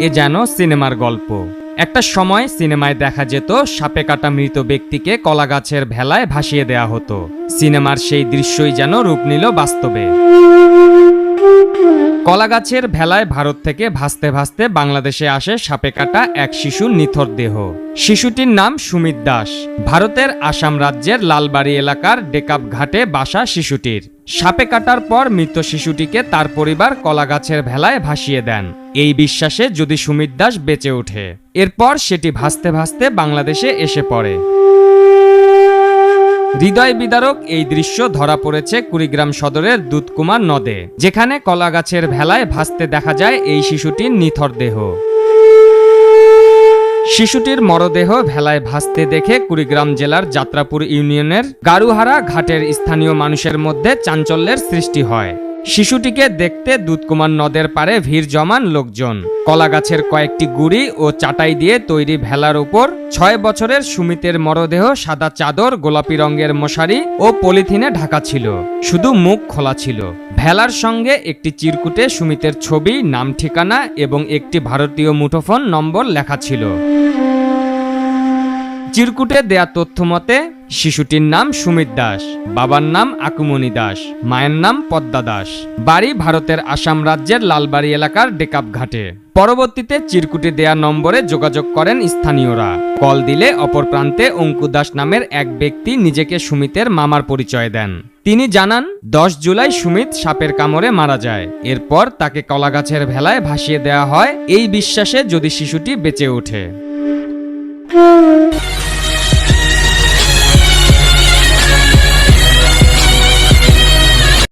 এ যেন সিনেমার গল্প। একটা সময় সিনেমায় দেখা যেত সাপে কাটা মৃত ব্যক্তিকে কলাগাছের ভেলায় ভাসিয়ে দেয়া হতো। সিনেমার সেই দৃশ্যই যেন রূপ নিল বাস্তবে। কলাগাছের ভেলায় ভারত থেকে ভাসতে ভাসতে বাংলাদেশে আসে সাপে কাটা এক শিশুর নিথর দেহ। শিশুটির নাম সুমিত দাস। ভারতের আসাম রাজ্যের লালবাড়ি এলাকার ডেকাব ঘাটে বাসা শিশুটির। সাপে কাটার পর মৃত শিশুটিকে তার পরিবার কলাগাছের ভেলায় ভাসিয়ে দেন, এই বিশ্বাসে যদি সুমিত দাস বেঁচে ওঠে। এরপর সেটি ভাসতে ভাসতে বাংলাদেশে এসে পড়ে। হৃদয় বিদারক এই দৃশ্য ধরা পড়েছে কুড়িগ্রাম সদরের দুধকুমার নদে, যেখানে কলাগাছের ভেলায় ভাসতে দেখা যায় এই শিশুটির নিথর দেহ। শিশুটির মরদেহ ভেলায় ভাসতে দেখে কুড়িগ্রাম জেলার যাত্রাপুর ইউনিয়নের গারুহারা ঘাটের স্থানীয় মানুষের মধ্যে চাঞ্চল্যের সৃষ্টি হয়। শিশুটিকে দেখতে দুধকুমার নদের পাড়ে ভিড় জমান লোকজন। কলাগাছের কয়েকটি গুড়ি ও চাটাই দিয়ে তৈরি ভেলার উপর 6 বছরের সুমিতের মরদেহ সাদা চাদর, গোলাপি রঙের মশারি ও পলিথিনে ঢাকা ছিল, শুধু মুখ খোলা ছিল। ভেলার সঙ্গে একটি চিরকুটে সুমিতের ছবি, নাম, ঠিকানা এবং একটি ভারতীয় মুঠোফোন নম্বর লেখা ছিল। চিরকুটে দেয়া তথ্য মতে শিশুটির নাম সুমিত দাস, বাবার নাম আকুমনি দাস, মায়ের নাম পদ্মা দাস, বাড়ি ভারতের আসাম রাজ্যের লালবাড়ি এলাকার ডেকাব ঘাটে। পরবর্তীতে চিরকুটে দেয়া নম্বরে যোগাযোগ করেন স্থানীয়রা। কল দিলে অপর প্রান্তে অঙ্কু দাস নামের এক ব্যক্তি নিজেকে সুমিতের মামার পরিচয় দেন। তিনি জানান 10 জুলাই সুমিত সাপের কামড়ে মারা যায়। এরপর তাকে কলাগাছের ভেলায় ভাসিয়ে দেওয়া হয় এই বিশ্বাসে যদি শিশুটি বেঁচে ওঠে।